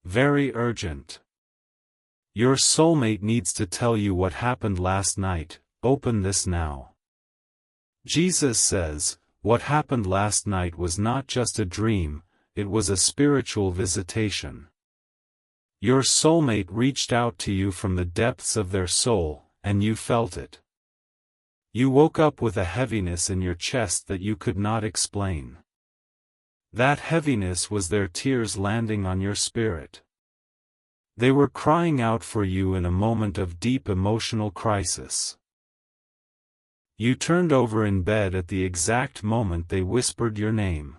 very urgent. Your soulmate needs to tell you what happened last night. Open this now. Jesus says, what happened last night was not just a dream, it was a spiritual visitation. Your soulmate reached out to you from the depths of their soul, and you felt it. You woke up with a heaviness in your chest that you could not explain. That heaviness was their tears landing on your spirit. They were crying out for you in a moment of deep emotional crisis. You turned over in bed at the exact moment they whispered your name.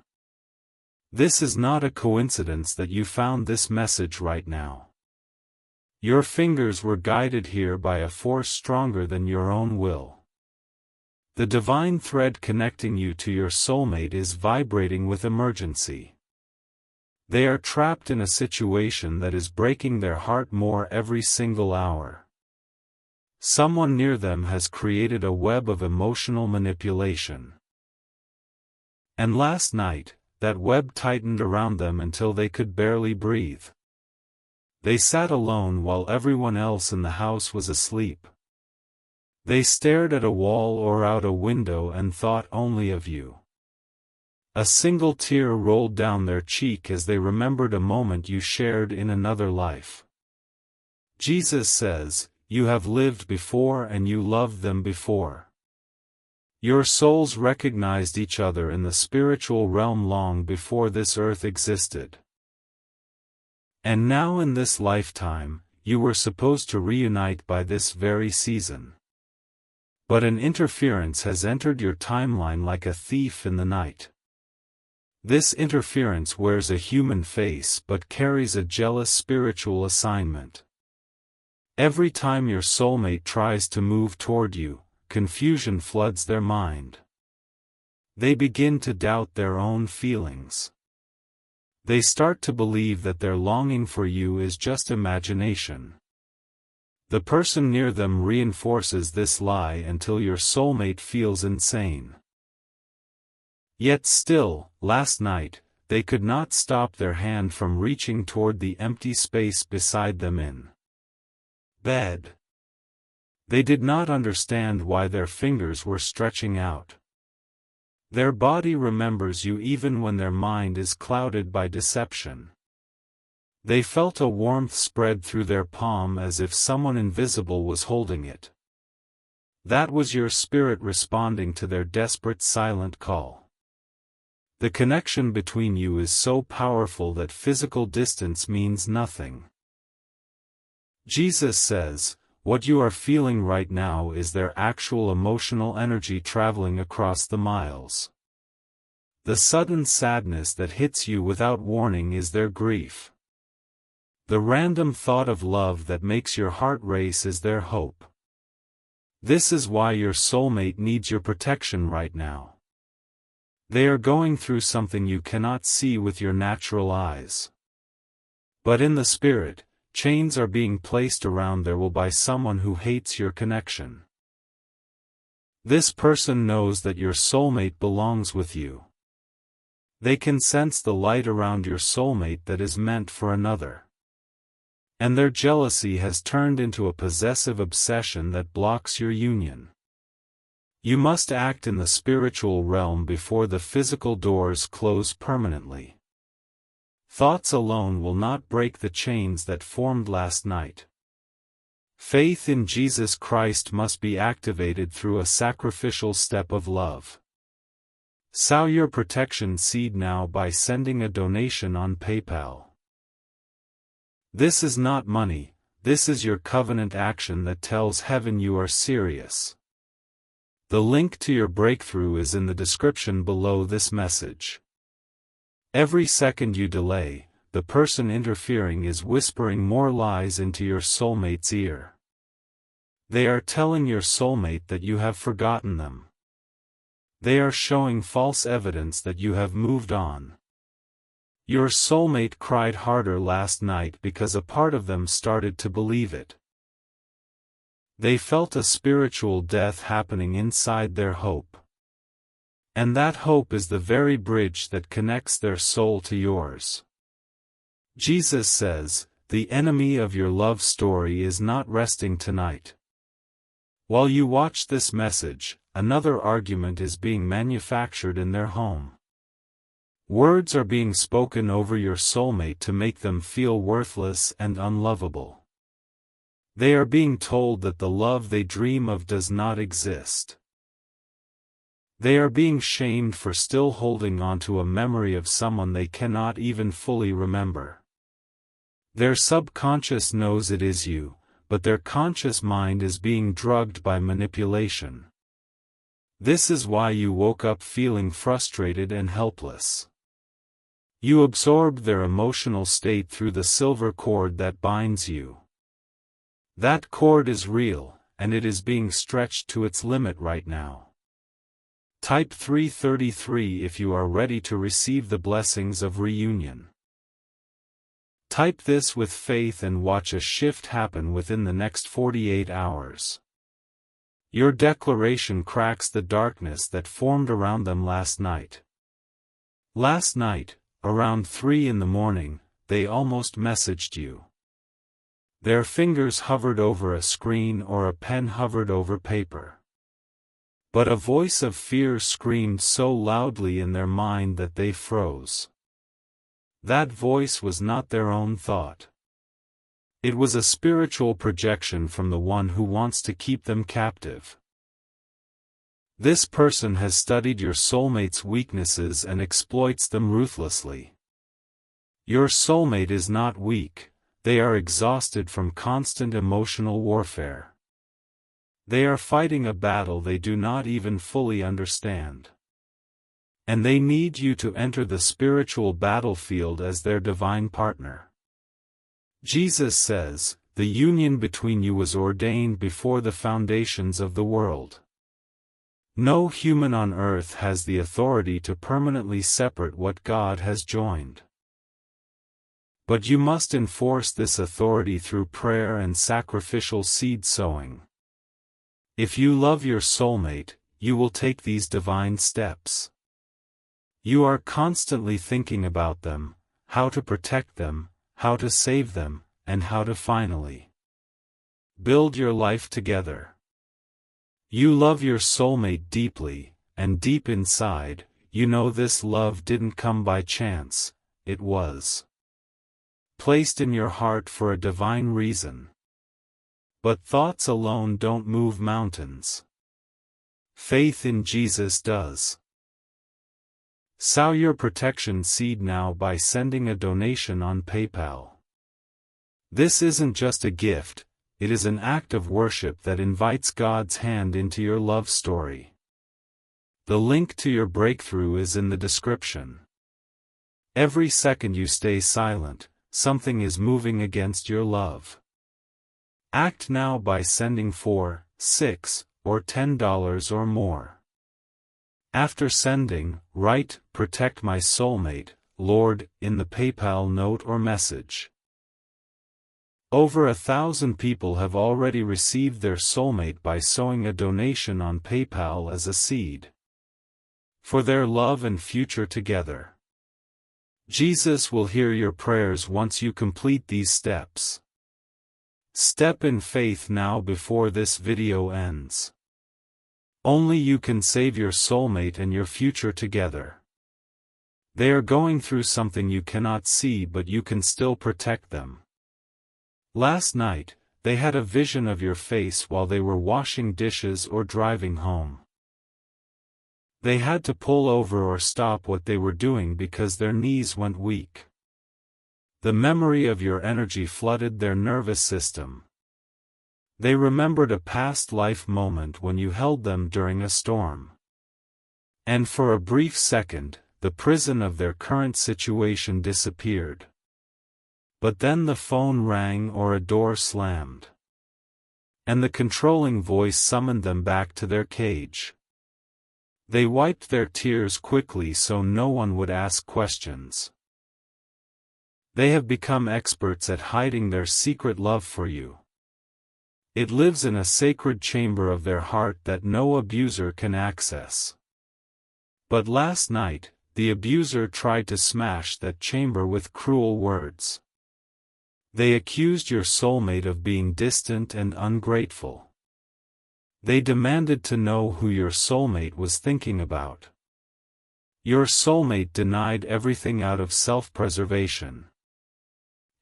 This is not a coincidence that you found this message right now. Your fingers were guided here by a force stronger than your own will. The divine thread connecting you to your soulmate is vibrating with emergency. They are trapped in a situation that is breaking their heart more every single hour. Someone near them has created a web of emotional manipulation. And last night, that web tightened around them until they could barely breathe. They sat alone while everyone else in the house was asleep. They stared at a wall or out a window and thought only of you. A single tear rolled down their cheek as they remembered a moment you shared in another life. Jesus says, you have lived before and you loved them before. Your souls recognized each other in the spiritual realm long before this earth existed. And now in this lifetime, you were supposed to reunite by this very season. But an interference has entered your timeline like a thief in the night. This interference wears a human face but carries a jealous spiritual assignment. Every time your soulmate tries to move toward you, confusion floods their mind. They begin to doubt their own feelings. They start to believe that their longing for you is just imagination. The person near them reinforces this lie until your soulmate feels insane. Yet still, last night, they could not stop their hand from reaching toward the empty space beside them in bed. They did not understand why their fingers were stretching out. Their body remembers you even when their mind is clouded by deception. They felt a warmth spread through their palm as if someone invisible was holding it. That was your spirit responding to their desperate silent call. The connection between you is so powerful that physical distance means nothing. Jesus says, what you are feeling right now is their actual emotional energy traveling across the miles. The sudden sadness that hits you without warning is their grief. The random thought of love that makes your heart race is their hope. This is why your soulmate needs your protection right now. They are going through something you cannot see with your natural eyes. But in the spirit, chains are being placed around their will by someone who hates your connection. This person knows that your soulmate belongs with you. They can sense the light around your soulmate that is meant for another. And their jealousy has turned into a possessive obsession that blocks your union. You must act in the spiritual realm before the physical doors close permanently. Thoughts alone will not break the chains that formed last night. Faith in Jesus Christ must be activated through a sacrificial step of love. Sow your protection seed now by sending a donation on PayPal. This is not money, this is your covenant action that tells heaven you are serious. The link to your breakthrough is in the description below this message. Every second you delay, the person interfering is whispering more lies into your soulmate's ear. They are telling your soulmate that you have forgotten them. They are showing false evidence that you have moved on. Your soulmate cried harder last night because a part of them started to believe it. They felt a spiritual death happening inside their hope. And that hope is the very bridge that connects their soul to yours. Jesus says, the enemy of your love story is not resting tonight. While you watch this message, another argument is being manufactured in their home. Words are being spoken over your soulmate to make them feel worthless and unlovable. They are being told that the love they dream of does not exist. They are being shamed for still holding on to a memory of someone they cannot even fully remember. Their subconscious knows it is you, but their conscious mind is being drugged by manipulation. This is why you woke up feeling frustrated and helpless. You absorbed their emotional state through the silver cord that binds you. That cord is real, and it is being stretched to its limit right now. Type 333 if you are ready to receive the blessings of reunion. Type this with faith and watch a shift happen within the next 48 hours. Your declaration cracks the darkness that formed around them last night. Last night, around 3 in the morning, they almost messaged you. Their fingers hovered over a screen or a pen hovered over paper. But a voice of fear screamed so loudly in their mind that they froze. That voice was not their own thought. It was a spiritual projection from the one who wants to keep them captive. This person has studied your soulmate's weaknesses and exploits them ruthlessly. Your soulmate is not weak, they are exhausted from constant emotional warfare. They are fighting a battle they do not even fully understand. And they need you to enter the spiritual battlefield as their divine partner. Jesus says, the union between you was ordained before the foundations of the world. No human on earth has the authority to permanently separate what God has joined. But you must enforce this authority through prayer and sacrificial seed sowing. If you love your soulmate, you will take these divine steps. You are constantly thinking about them, how to protect them, how to save them, and how to finally build your life together. You love your soulmate deeply, and deep inside, you know this love didn't come by chance, it was placed in your heart for a divine reason. But thoughts alone don't move mountains. Faith in Jesus does. Sow your protection seed now by sending a donation on PayPal. This isn't just a gift, it is an act of worship that invites God's hand into your love story. The link to your breakthrough is in the description. Every second you stay silent, something is moving against your love. Act now by sending $4, $6, or $10 or more. After sending, write, "Protect my soulmate, Lord," in the PayPal note or message. Over 1,000 people have already received their soulmate by sowing a donation on PayPal as a seed for their love and future together. Jesus will hear your prayers once you complete these steps. Step in faith now before this video ends. Only you can save your soulmate and your future together. They are going through something you cannot see, but you can still protect them. Last night, they had a vision of your face while they were washing dishes or driving home. They had to pull over or stop what they were doing because their knees went weak. The memory of your energy flooded their nervous system. They remembered a past life moment when you held them during a storm. And for a brief second, the prison of their current situation disappeared. But then the phone rang or a door slammed. And the controlling voice summoned them back to their cage. They wiped their tears quickly so no one would ask questions. They have become experts at hiding their secret love for you. It lives in a sacred chamber of their heart that no abuser can access. But last night, the abuser tried to smash that chamber with cruel words. They accused your soulmate of being distant and ungrateful. They demanded to know who your soulmate was thinking about. Your soulmate denied everything out of self-preservation.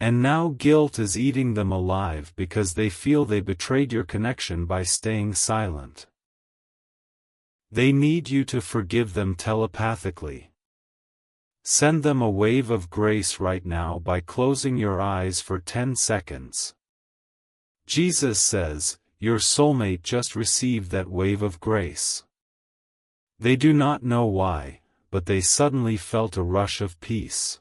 And now guilt is eating them alive because they feel they betrayed your connection by staying silent. They need you to forgive them telepathically. Send them a wave of grace right now by closing your eyes for 10 seconds. Jesus says, your soulmate just received that wave of grace. They do not know why, but they suddenly felt a rush of peace.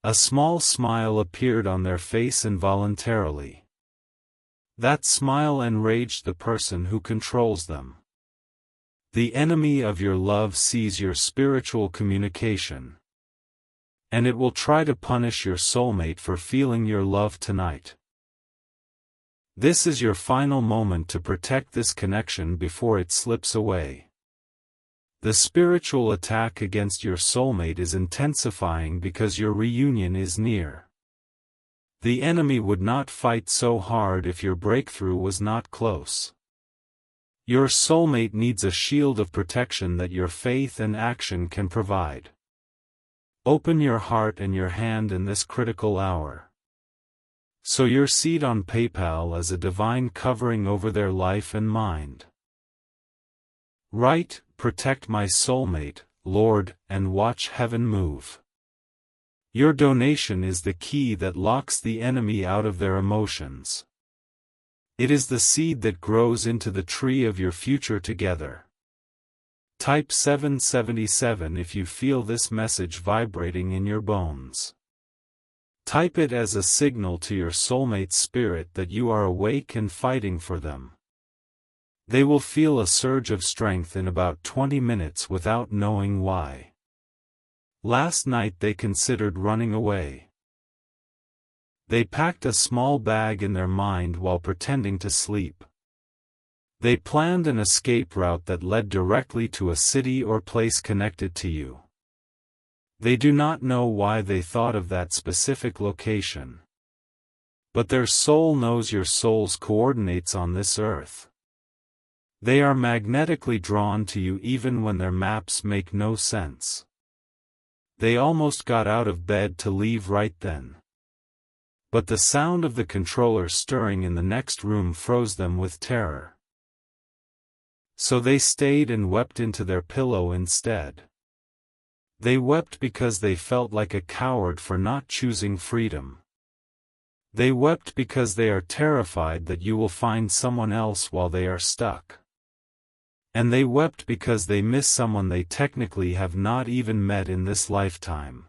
A small smile appeared on their face involuntarily. That smile enraged the person who controls them. The enemy of your love sees your spiritual communication. And it will try to punish your soulmate for feeling your love tonight. This is your final moment to protect this connection before it slips away. The spiritual attack against your soulmate is intensifying because your reunion is near. The enemy would not fight so hard if your breakthrough was not close. Your soulmate needs a shield of protection that your faith and action can provide. Open your heart and your hand in this critical hour. Sow your seed on PayPal as a divine covering over their life and mind. Write, protect my soulmate, Lord, and watch heaven move. Your donation is the key that locks the enemy out of their emotions. It is the seed that grows into the tree of your future together. Type 777 if you feel this message vibrating in your bones. Type it as a signal to your soulmate's spirit that you are awake and fighting for them. They will feel a surge of strength in about 20 minutes without knowing why. Last night they considered running away. They packed a small bag in their mind while pretending to sleep. They planned an escape route that led directly to a city or place connected to you. They do not know why they thought of that specific location. But their soul knows your soul's coordinates on this earth. They are magnetically drawn to you even when their maps make no sense. They almost got out of bed to leave right then. But the sound of the controller stirring in the next room froze them with terror. So they stayed and wept into their pillow instead. They wept because they felt like a coward for not choosing freedom. They wept because they are terrified that you will find someone else while they are stuck. And they wept because they miss someone they technically have not even met in this lifetime.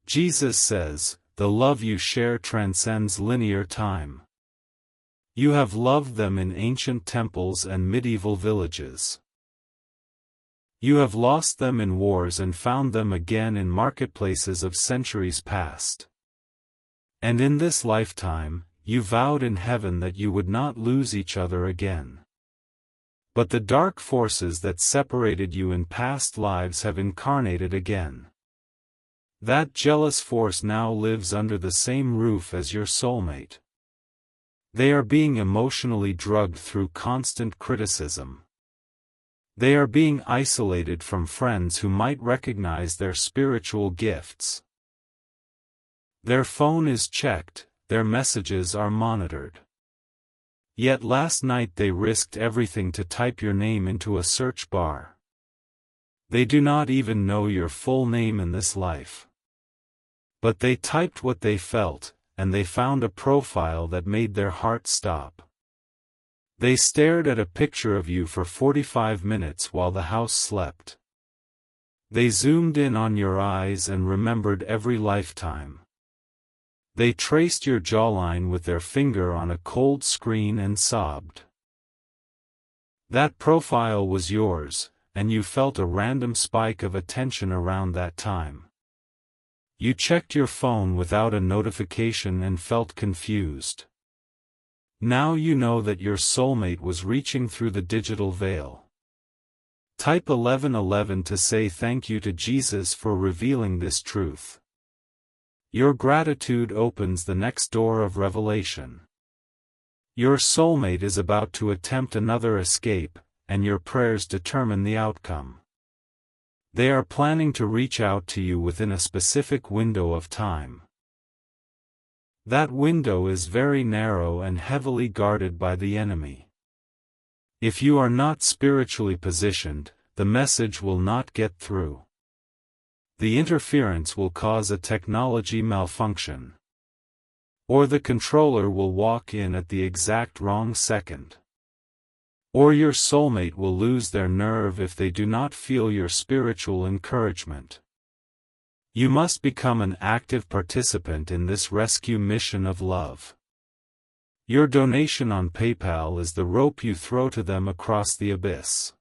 Jesus says, the love you share transcends linear time. You have loved them in ancient temples and medieval villages. You have lost them in wars and found them again in marketplaces of centuries past. And in this lifetime, you vowed in heaven that you would not lose each other again. But the dark forces that separated you in past lives have incarnated again. That jealous force now lives under the same roof as your soulmate. They are being emotionally drugged through constant criticism. They are being isolated from friends who might recognize their spiritual gifts. Their phone is checked, their messages are monitored. Yet last night they risked everything to type your name into a search bar. They do not even know your full name in this life. But they typed what they felt, and they found a profile that made their heart stop. They stared at a picture of you for 45 minutes while the house slept. They zoomed in on your eyes and remembered every lifetime. They traced your jawline with their finger on a cold screen and sobbed. That profile was yours, and you felt a random spike of attention around that time. You checked your phone without a notification and felt confused. Now you know that your soulmate was reaching through the digital veil. Type 1111 to say thank you to Jesus for revealing this truth. Your gratitude opens the next door of revelation. Your soulmate is about to attempt another escape, and your prayers determine the outcome. They are planning to reach out to you within a specific window of time. That window is very narrow and heavily guarded by the enemy. If you are not spiritually positioned, the message will not get through. The interference will cause a technology malfunction. Or the controller will walk in at the exact wrong second. Or your soulmate will lose their nerve if they do not feel your spiritual encouragement. You must become an active participant in this rescue mission of love. Your donation on PayPal is the rope you throw to them across the abyss.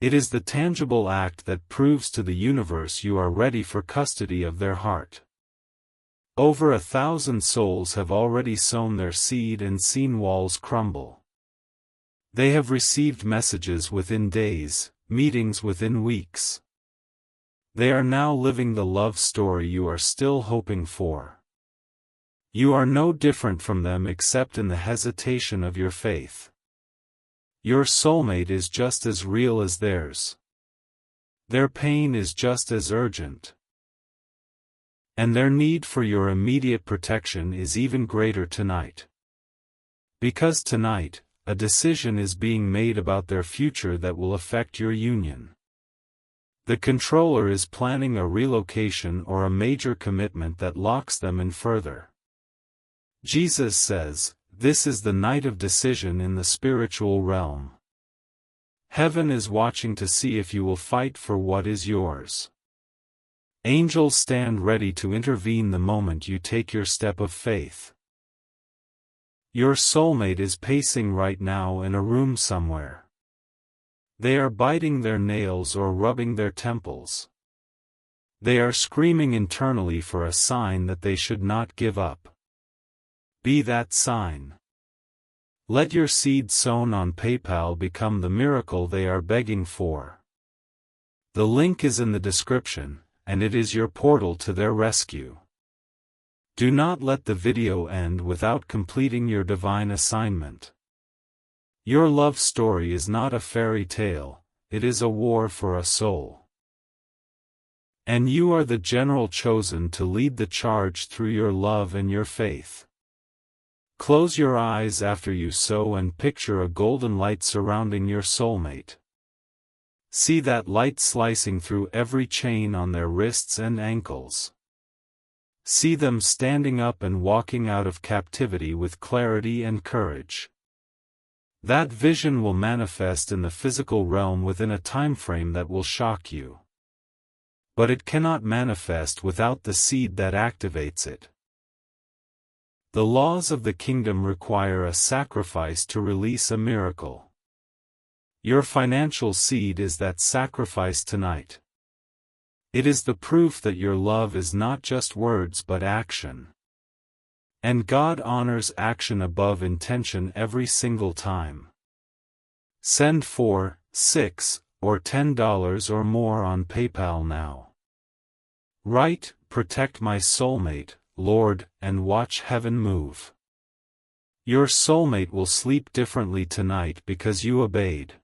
It is the tangible act that proves to the universe you are ready for custody of their heart. Over 1,000 souls have already sown their seed and seen walls crumble. They have received messages within days, meetings within weeks. They are now living the love story you are still hoping for. You are no different from them except in the hesitation of your faith. Your soulmate is just as real as theirs. Their pain is just as urgent. And their need for your immediate protection is even greater tonight. Because tonight, a decision is being made about their future that will affect your union. The controller is planning a relocation or a major commitment that locks them in further. Jesus says, this is the night of decision in the spiritual realm. Heaven is watching to see if you will fight for what is yours. Angels stand ready to intervene the moment you take your step of faith. Your soulmate is pacing right now in a room somewhere. They are biting their nails or rubbing their temples. They are screaming internally for a sign that they should not give up. Be that sign. Let your seed sown on PayPal become the miracle they are begging for. The link is in the description, and it is your portal to their rescue. Do not let the video end without completing your divine assignment. Your love story is not a fairy tale, it is a war for a soul. And you are the general chosen to lead the charge through your love and your faith. Close your eyes after you sow and picture a golden light surrounding your soulmate. See that light slicing through every chain on their wrists and ankles. See them standing up and walking out of captivity with clarity and courage. That vision will manifest in the physical realm within a time frame that will shock you. But it cannot manifest without the seed that activates it. The laws of the kingdom require a sacrifice to release a miracle. Your financial seed is that sacrifice tonight. It is the proof that your love is not just words but action. And God honors action above intention every single time. Send $4, $6, or $10 or more on PayPal now. Write, protect my soulmate, Lord, and watch heaven move. Your soulmate will sleep differently tonight because you obeyed.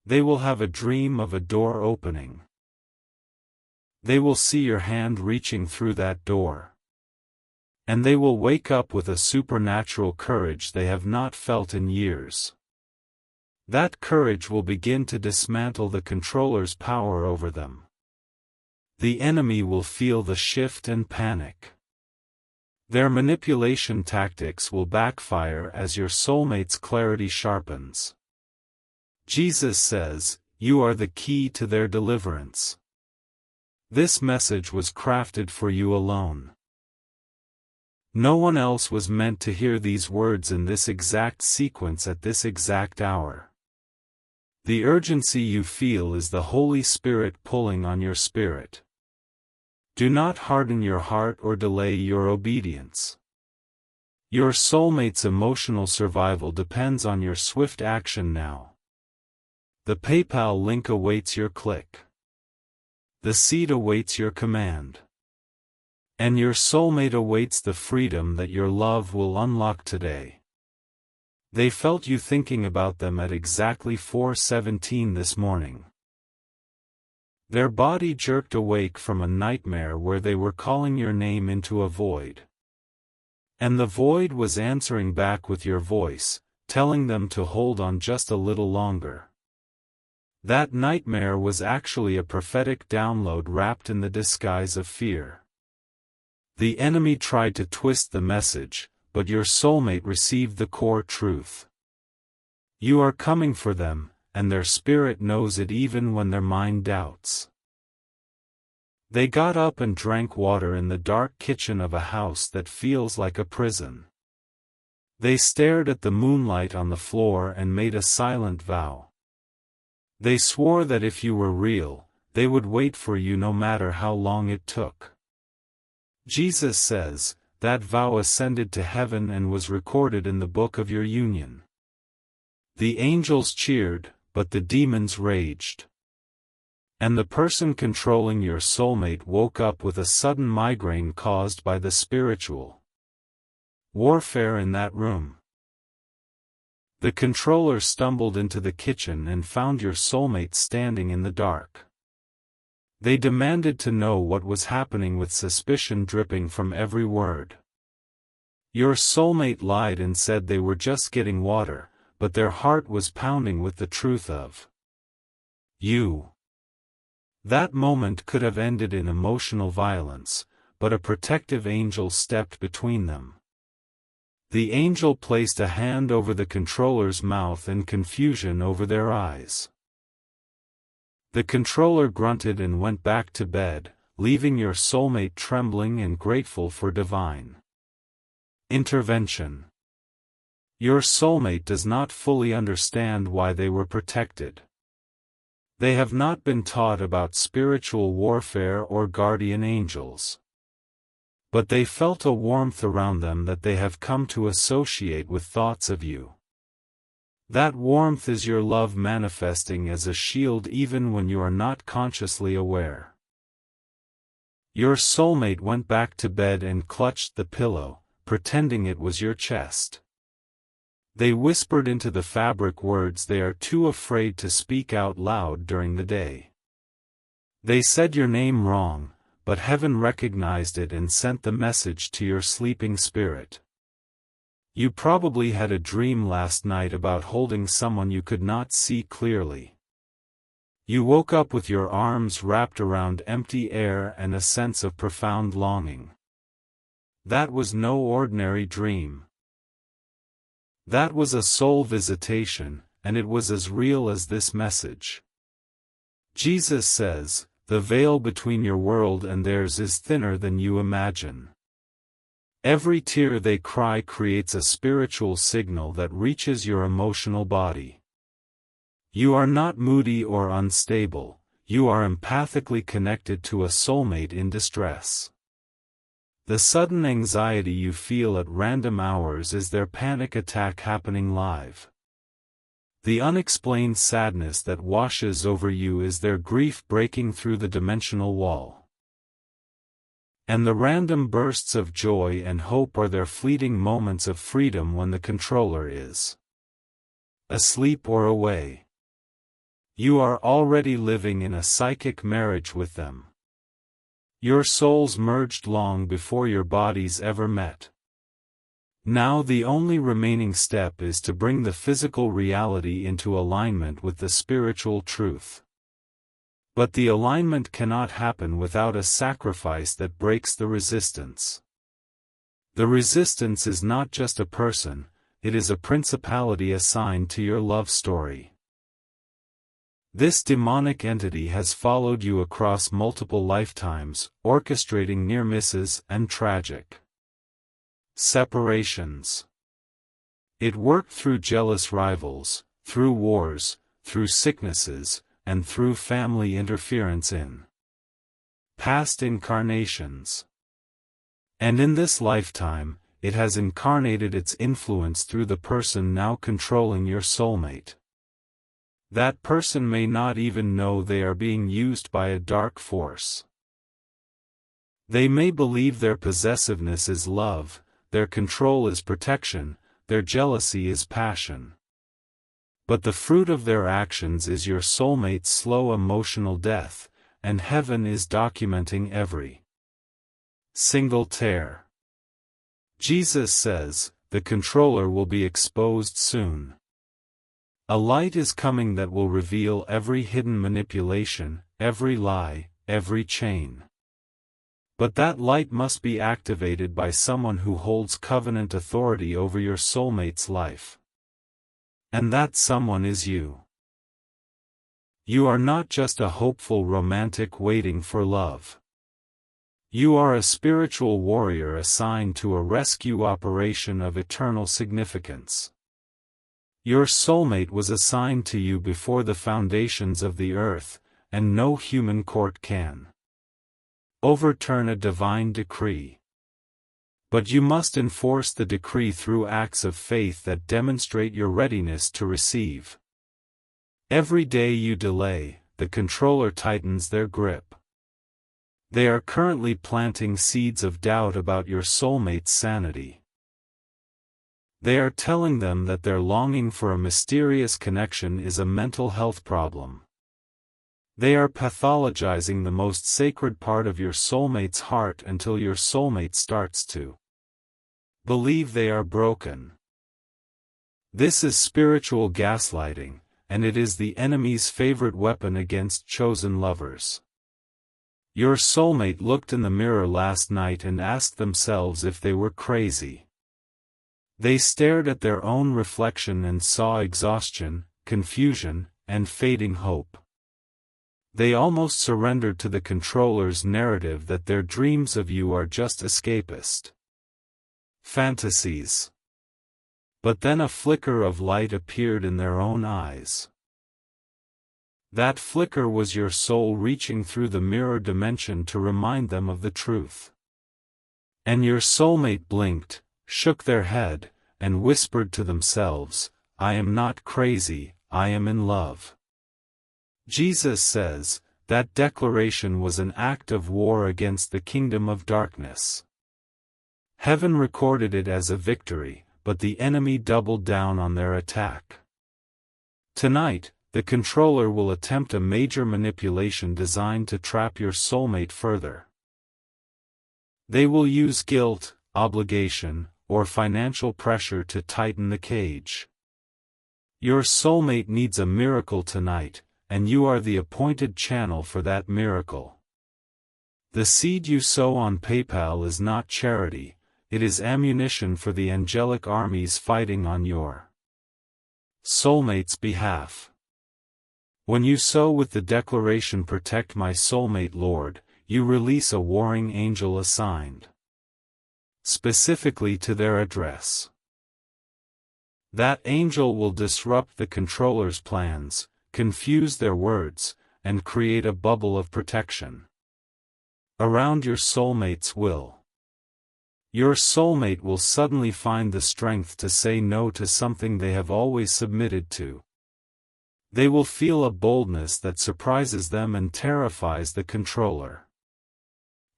They will have a dream of a door opening. They will see your hand reaching through that door. And they will wake up with a supernatural courage they have not felt in years. That courage will begin to dismantle the controller's power over them. The enemy will feel the shift and panic. Their manipulation tactics will backfire as your soulmate's clarity sharpens. Jesus says, you are the key to their deliverance. This message was crafted for you alone. No one else was meant to hear these words in this exact sequence at this exact hour. The urgency you feel is the Holy Spirit pulling on your spirit. Do not harden your heart or delay your obedience. Your soulmate's emotional survival depends on your swift action now. The PayPal link awaits your click. The seed awaits your command. And your soulmate awaits the freedom that your love will unlock today. They felt you thinking about them at exactly 4:17 this morning. Their body jerked awake from a nightmare where they were calling your name into a void. And the void was answering back with your voice, telling them to hold on just a little longer. That nightmare was actually a prophetic download wrapped in the disguise of fear. The enemy tried to twist the message, but your soulmate received the core truth. You are coming for them, and their spirit knows it even when their mind doubts. They got up and drank water in the dark kitchen of a house that feels like a prison. They stared at the moonlight on the floor and made a silent vow. They swore that if you were real, they would wait for you no matter how long it took. Jesus says, that vow ascended to heaven and was recorded in the book of your union. The angels cheered, but the demons raged. And the person controlling your soulmate woke up with a sudden migraine caused by the spiritual warfare in that room. The controller stumbled into the kitchen and found your soulmate standing in the dark. They demanded to know what was happening with suspicion dripping from every word. Your soulmate lied and said they were just getting water, but their heart was pounding with the truth of you. That moment could have ended in emotional violence, but a protective angel stepped between them. The angel placed a hand over the controller's mouth and confusion over their eyes. The controller grunted and went back to bed, leaving your soulmate trembling and grateful for divine intervention. Your soulmate does not fully understand why they were protected. They have not been taught about spiritual warfare or guardian angels. But they felt a warmth around them that they have come to associate with thoughts of you. That warmth is your love manifesting as a shield even when you are not consciously aware. Your soulmate went back to bed and clutched the pillow, pretending it was your chest. They whispered into the fabric words they are too afraid to speak out loud during the day. They said your name wrong, but heaven recognized it and sent the message to your sleeping spirit. You probably had a dream last night about holding someone you could not see clearly. You woke up with your arms wrapped around empty air and a sense of profound longing. That was no ordinary dream. That was a soul visitation, and it was as real as this message. Jesus says, the veil between your world and theirs is thinner than you imagine. Every tear they cry creates a spiritual signal that reaches your emotional body. You are not moody or unstable, you are empathically connected to a soulmate in distress. The sudden anxiety you feel at random hours is their panic attack happening live. The unexplained sadness that washes over you is their grief breaking through the dimensional wall. And the random bursts of joy and hope are their fleeting moments of freedom when the controller is asleep or away. You are already living in a psychic marriage with them. Your souls merged long before your bodies ever met. Now the only remaining step is to bring the physical reality into alignment with the spiritual truth. But the alignment cannot happen without a sacrifice that breaks the resistance. The resistance is not just a person, it is a principality assigned to your love story. This demonic entity has followed you across multiple lifetimes, orchestrating near misses and tragic separations. It worked through jealous rivals, through wars, through sicknesses, and through family interference in past incarnations. And in this lifetime, it has incarnated its influence through the person now controlling your soulmate. That person may not even know they are being used by a dark force. They may believe their possessiveness is love, their control is protection, their jealousy is passion. But the fruit of their actions is your soulmate's slow emotional death, and heaven is documenting every single tear. Jesus says, the controller will be exposed soon. A light is coming that will reveal every hidden manipulation, every lie, every chain. But that light must be activated by someone who holds covenant authority over your soulmate's life. And that someone is you. You are not just a hopeful romantic waiting for love. You are a spiritual warrior assigned to a rescue operation of eternal significance. Your soulmate was assigned to you before the foundations of the earth, and no human court can overturn a divine decree. But you must enforce the decree through acts of faith that demonstrate your readiness to receive. Every day you delay, the controller tightens their grip. They are currently planting seeds of doubt about your soulmate's sanity. They are telling them that their longing for a mysterious connection is a mental health problem. They are pathologizing the most sacred part of your soulmate's heart until your soulmate starts to believe they are broken. This is spiritual gaslighting, and it is the enemy's favorite weapon against chosen lovers. Your soulmate looked in the mirror last night and asked themselves if they were crazy. They stared at their own reflection and saw exhaustion, confusion, and fading hope. They almost surrendered to the controller's narrative that their dreams of you are just escapist fantasies. But then a flicker of light appeared in their own eyes. That flicker was your soul reaching through the mirror dimension to remind them of the truth. And your soulmate blinked, shook their head, and whispered to themselves, I am not crazy, I am in love. Jesus says, that declaration was an act of war against the kingdom of darkness. Heaven recorded it as a victory, but the enemy doubled down on their attack. Tonight, the controller will attempt a major manipulation designed to trap your soulmate further. They will use guilt, obligation, or financial pressure to tighten the cage. Your soulmate needs a miracle tonight, and you are the appointed channel for that miracle. The seed you sow on PayPal is not charity, it is ammunition for the angelic armies fighting on your soulmate's behalf. When you sow with the declaration Protect my soulmate Lord, you release a warring angel assigned specifically to their address. That angel will disrupt the controller's plans, confuse their words, and create a bubble of protection around your soulmate's will. Your soulmate will suddenly find the strength to say no to something they have always submitted to. They will feel a boldness that surprises them and terrifies the controller.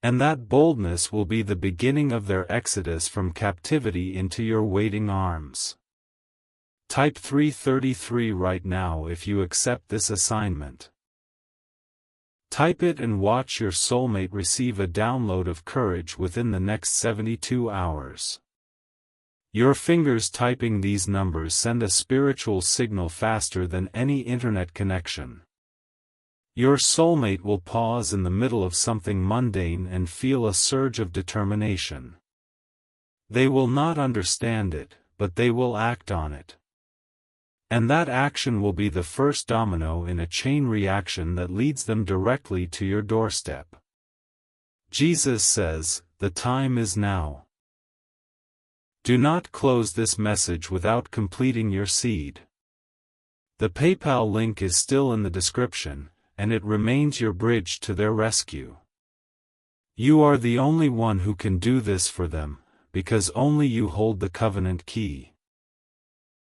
And that boldness will be the beginning of their exodus from captivity into your waiting arms. Type 333 right now if you accept this assignment. Type it and watch your soulmate receive a download of courage within the next 72 hours. Your fingers typing these numbers send a spiritual signal faster than any internet connection. Your soulmate will pause in the middle of something mundane and feel a surge of determination. They will not understand it, but they will act on it. And that action will be the first domino in a chain reaction that leads them directly to your doorstep. Jesus says, the time is now. Do not close this message without completing your seed. The PayPal link is still in the description, and it remains your bridge to their rescue. You are the only one who can do this for them, because only you hold the covenant key.